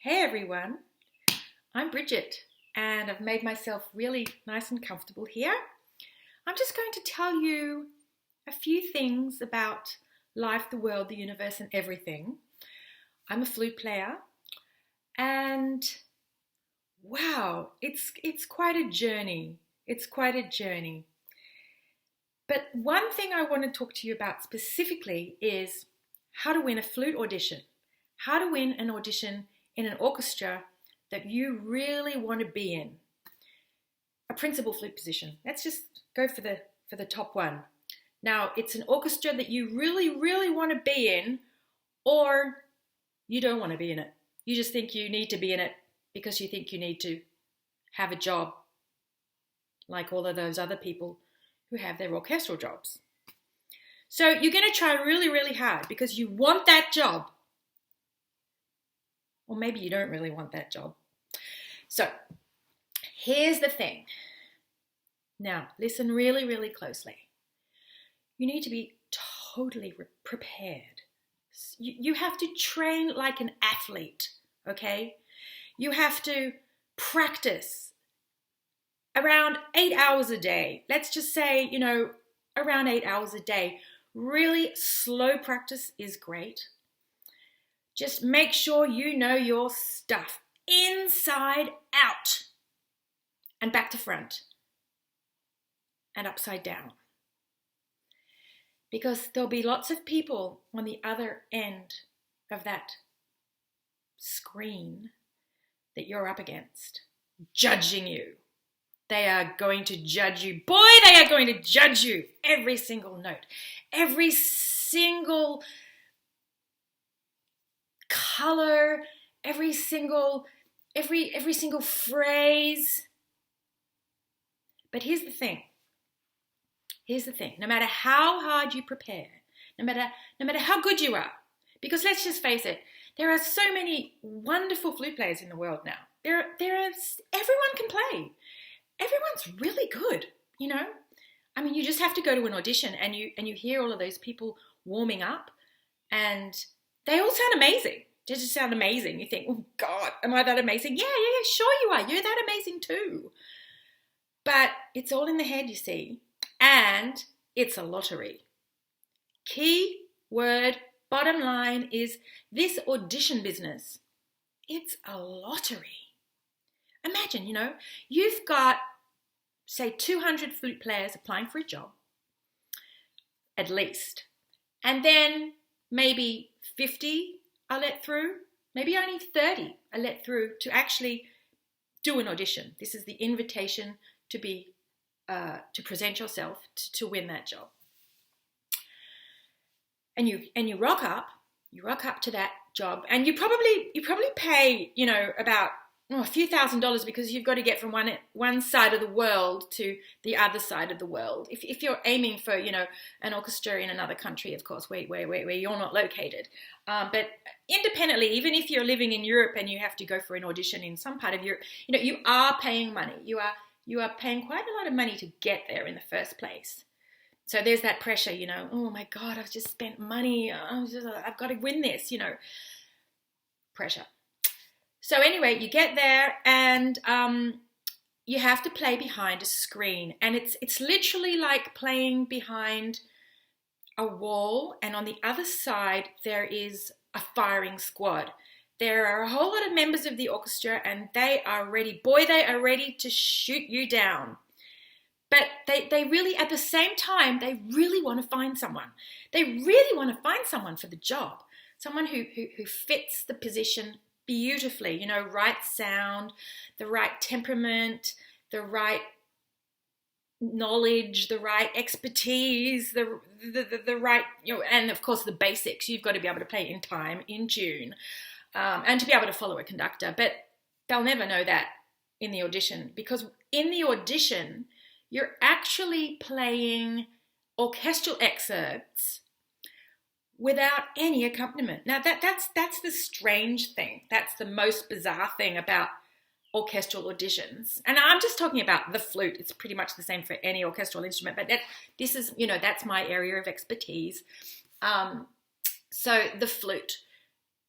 Hey everyone, I'm Bridget and I've made myself really nice and comfortable here. I'm just going to tell you a few things about life, the world, the universe and everything. I'm a flute player and wow, it's quite a journey. It's quite a journey. But one thing I want to talk to you about specifically is how to win a flute audition. How to win an audition in an orchestra that you really want to be in. A principal flute position. Let's just go for the top one. Now, it's an orchestra that you really, really want to be in, or you don't want to be in it. You just think you need to be in it because you think you need to have a job like all of those other people who have their orchestral jobs. So you're going to try really, really hard because you want that job. Or maybe you don't really want that job. So here's the thing. Now, listen really, really closely. You need to be totally prepared. You have to train like an athlete, okay? You have to practice around 8 hours a day. Let's just say, around 8 hours a day. Really slow practice is great. Just make sure you know your stuff inside out and back to front and upside down. Because there'll be lots of people on the other end of that screen that you're up against, judging you. They are going to judge you. Boy, they are going to judge you. Every single note, every single color, every single phrase. But here's the thing. No matter how hard you prepare, no matter how good you are, because let's just face it, there are so many wonderful flute players in the world now. Everyone can play. Everyone's really good, I mean, you just have to go to an audition and you hear all of those people warming up and they all sound amazing. They just sound amazing. You think, oh God, am I that amazing? Yeah, sure you are. You're that amazing too. But it's all in the head, you see. And it's a lottery. Key word, bottom line is this audition business. It's a lottery. Imagine, you've got, say, 200 flute players applying for a job, at least. And then maybe 50 are let through, maybe only 30 are let through to actually do an audition. This is the invitation to be, to present yourself to win that job. And you rock up to that job, and you probably pay, about a few $1,000s because you've got to get from one side of the world to the other side of the world. If you're aiming for, an orchestra in another country, of course, where you're not located. But independently, even if you're living in Europe and you have to go for an audition in some part of Europe, you are paying money. You are paying quite a lot of money to get there in the first place. So there's that pressure, oh my God, I've just spent money. I've got to win this, pressure. So anyway, you get there and you have to play behind a screen. And it's literally like playing behind a wall. And on the other side, there is a firing squad. There are a whole lot of members of the orchestra and they are ready. Boy, they are ready to shoot you down. But they really, at the same time, they really want to find someone. They really want to find someone for the job. Someone who fits the position beautifully, right sound, the right temperament, the right knowledge, the right expertise, the right, and of course the basics. You've got to be able to play in time, in tune, and to be able to follow a conductor. But they'll never know that in the audition, because in the audition, you're actually playing orchestral excerpts without any accompaniment. Now that's the strange thing. That's the most bizarre thing about orchestral auditions. And I'm just talking about the flute. It's pretty much the same for any orchestral instrument, but this is, that's my area of expertise. So the flute.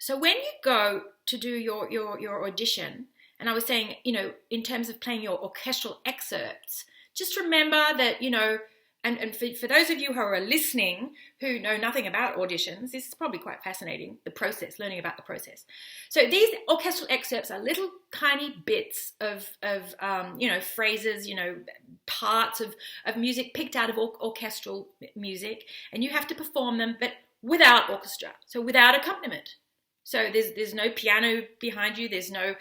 So when you go to do your audition, and I was saying, in terms of playing your orchestral excerpts, just remember that, and for those of you who are listening who know nothing about auditions, this is probably quite fascinating, the process, learning about the process. So these orchestral excerpts are little tiny bits of phrases, parts of music picked out of orchestral music, and you have to perform them, but without orchestra, so without accompaniment. So there's no piano behind you, there's no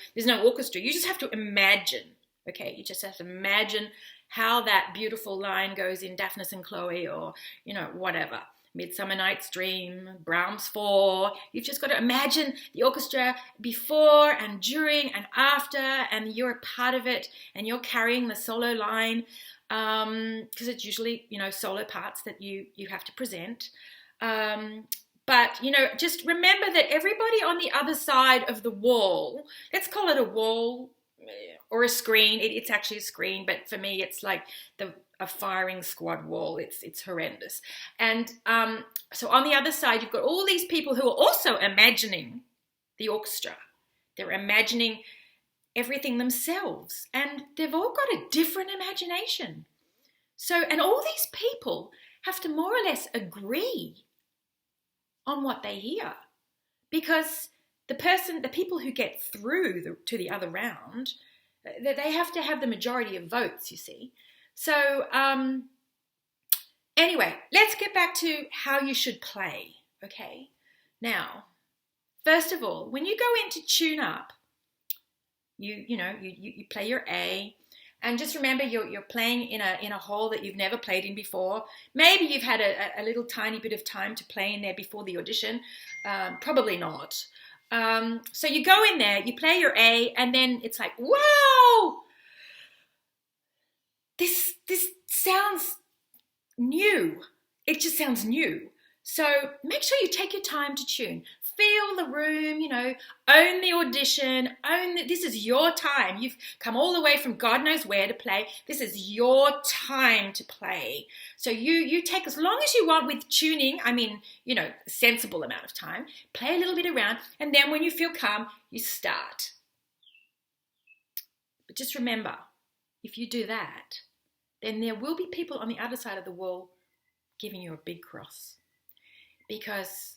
orchestra. You just have to imagine, okay? You just have to imagine how that beautiful line goes in Daphnis and Chloe, or, whatever. Midsummer Night's Dream, Brahms 4. You've just got to imagine the orchestra before and during and after, and you're a part of it, and you're carrying the solo line, because it's usually, solo parts that you have to present. But, just remember that everybody on the other side of the wall, let's call it a wall or a screen. It's actually a screen, but for me, it's like a firing squad wall. It's horrendous. And so on the other side, you've got all these people who are also imagining the orchestra. They're imagining everything themselves, and they've all got a different imagination. So, and all these people have to more or less agree on what they hear, because the people who get through to the other round, they have to have the majority of votes, you see. So anyway, let's get back to how you should play, okay? Now, first of all, when you go into tune up, you play your A, and just remember you're playing in a hall that you've never played in before. Maybe you've had a little tiny bit of time to play in there before the audition. Probably not. So you go in there, you play your A, and then it's like, whoa! This sounds new. It just sounds new. So make sure you take your time to tune. Feel the room, own the audition, this is your time. You've come all the way from God knows where to play. This is your time to play. So you take as long as you want with tuning, a sensible amount of time. Play a little bit around, and then when you feel calm, you start. But just remember, if you do that, then there will be people on the other side of the wall giving you a big cross, because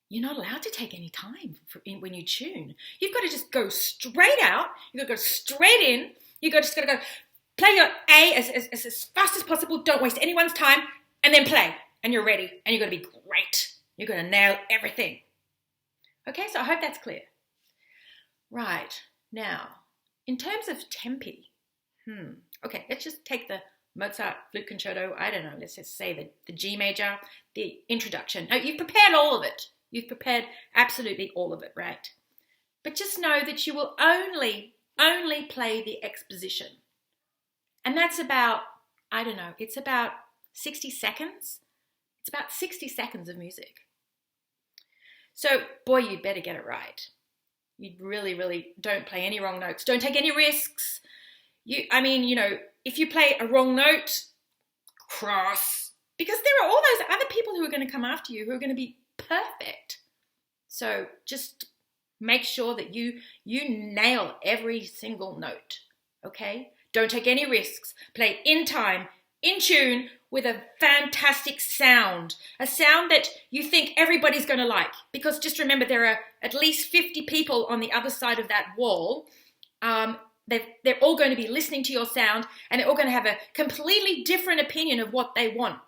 you're not allowed to take any time when you tune. You've got to just go straight out. You've got to go straight in. You've just got to go play your A as fast as possible. Don't waste anyone's time, and then play. And you're ready. And you're going to be great. You're going to nail everything. Okay, so I hope that's clear. Right. Now, in terms of tempi, okay, let's just take the Mozart Flute Concerto, I don't know, let's just say the G major, the introduction. Now, you've prepared all of it. You've prepared absolutely all of it, right? But just know that you will only play the exposition. And that's about, I don't know, it's about 60 seconds. It's about 60 seconds of music. So, boy, you'd better get it right. You really, really don't play any wrong notes. Don't take any risks. If you play a wrong note, cross. Because there are all those other people who are going to come after you who are going to be perfect. So just make sure that you nail every single note, okay? Don't take any risks. Play in time, in tune, with a fantastic sound. A sound that you think everybody's going to like. Because just remember, there are at least 50 people on the other side of that wall. They're all going to be listening to your sound, and they're all going to have a completely different opinion of what they want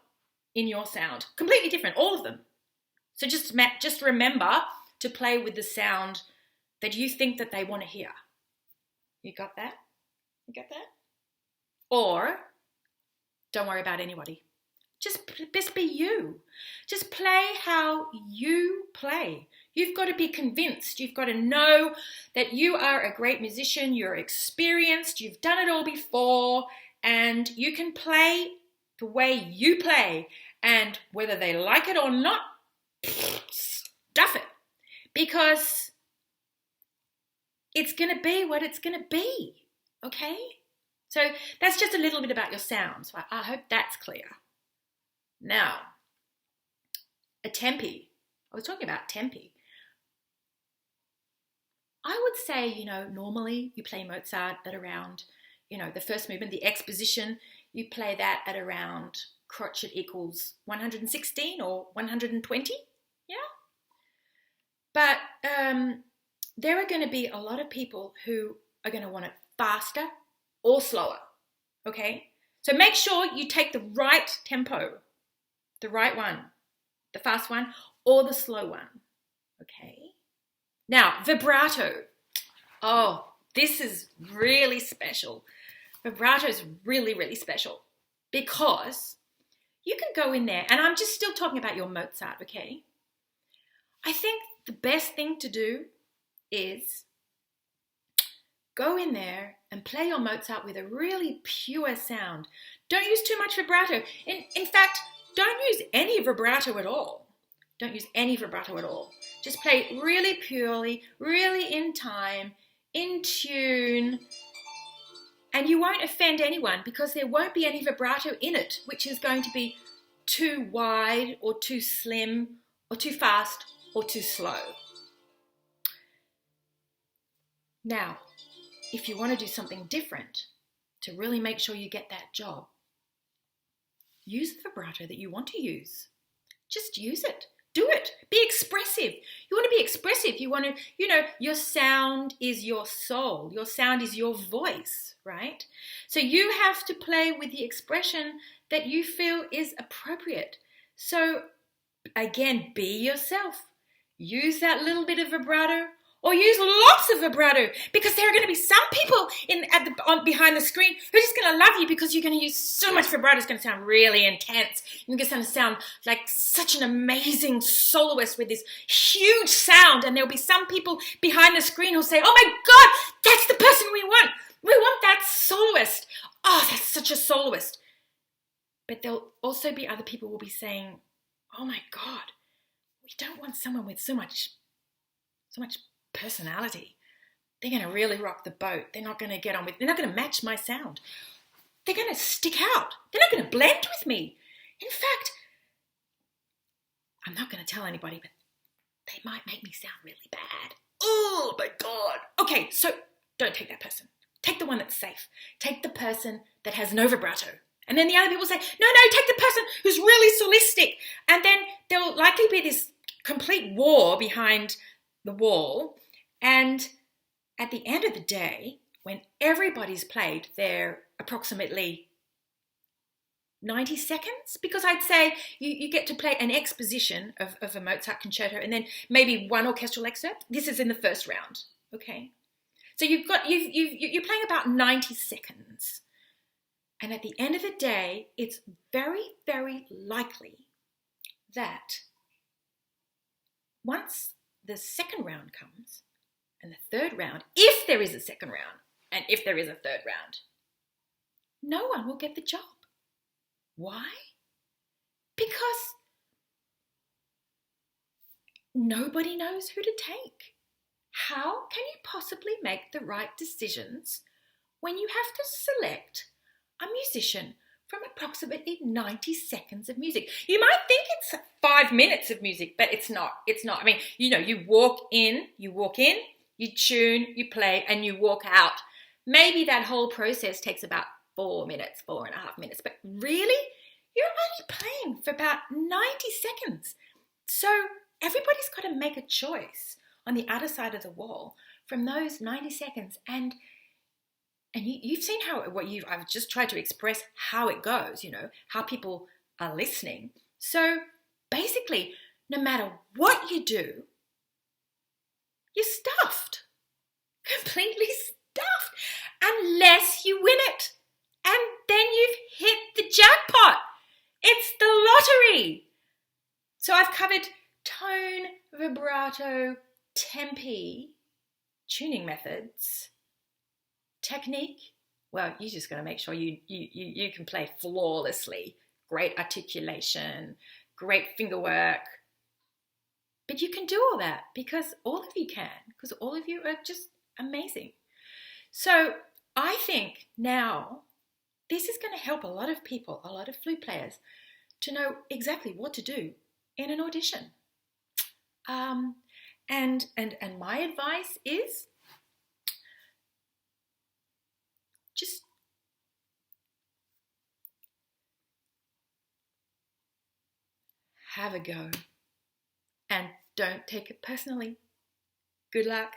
in your sound. Completely different, all of them. So just remember to play with the sound that you think that they want to hear. You got that? You got that? Or don't worry about anybody. Just be you. Just play how you play. You've got to be convinced. You've got to know that you are a great musician. You're experienced. You've done it all before. And you can play the way you play. And whether they like it or not, stuff it. Because it's going to be what it's going to be. Okay? So that's just a little bit about your sound. So I hope that's clear. Now, a tempi I was talking about tempi. I would say, normally you play Mozart at around, the first movement, the exposition, you play that at around crotchet equals 116 or 120, yeah? But there are going to be a lot of people who are going to want it faster or slower, okay? So make sure you take the right tempo, the right one, the fast one, or the slow one, okay? Now, vibrato. Oh, this is really special. Vibrato is really, really special because you can go in there, and I'm just still talking about your Mozart, okay? I think the best thing to do is go in there and play your Mozart with a really pure sound. Don't use too much vibrato. In fact, don't use any vibrato at all. Don't use any vibrato at all. Just play really purely, really in time, in tune, and you won't offend anyone because there won't be any vibrato in it, which is going to be too wide or too slim or too fast or too slow. Now, if you want to do something different to really make sure you get that job, use the vibrato that you want to use. Just use it. Do it. Be expressive. You want to be expressive. You want to, your sound is your soul. Your sound is your voice, right? So you have to play with the expression that you feel is appropriate. So again, be yourself. Use that little bit of vibrato or use lots of vibrato, because there are going to be some people behind the screen who are just going to love you because you're going to use so much vibrato. It's going to sound really intense. You're going to sound like such an amazing soloist with this huge sound, and there'll be some people behind the screen who'll say, oh my God, that's the person we want. We want that soloist. Oh, that's such a soloist. But there'll also be other people who will be saying, oh my God, we don't want someone with so much personality. They're going to really rock the boat. They're not going to get on with, they're not going to match my sound. They're going to stick out. They're not going to blend with me. In fact, I'm not going to tell anybody, but they might make me sound really bad. Oh my God. Okay, so don't take that person. Take the one that's safe. Take the person that has no vibrato. And then the other people say, no, take the person who's really solistic. And then there'll likely be this complete war behind the wall. And at the end of the day, when everybody's played their approximately 90 seconds, because I'd say you get to play an exposition of a Mozart concerto and then maybe one orchestral excerpt. This is in the first round, okay? So you're playing about 90 seconds. And at the end of the day, it's very, very likely that once the second round comes and the third round, if there is a second round and if there is a third round, no one will get the job. Why? Because nobody knows who to take. How can you possibly make the right decisions when you have to select a musician from approximately 90 seconds of music? You might think it's 5 minutes of music, but it's not. It's not. I mean, you walk in, you tune, you play, and you walk out. Maybe that whole process takes about 4 minutes, 4.5 minutes, but really, you're only playing for about 90 seconds. So everybody's got to make a choice on the other side of the wall from those 90 seconds. And you've seen I've just tried to express how it goes, how people are listening. So basically, no matter what you do, you're stuffed, completely stuffed, unless you win it. And then you've hit the jackpot. It's the lottery. So I've covered tone, vibrato, tempi, tuning methods, technique. Well, you're just going to make sure you can play flawlessly. Great articulation, great finger work. But you can do all that because all of you can, because all of you are just amazing. So I think now this is going to help a lot of people, a lot of flute players, to know exactly what to do in an audition. And my advice is just have a go and don't take it personally. Good luck.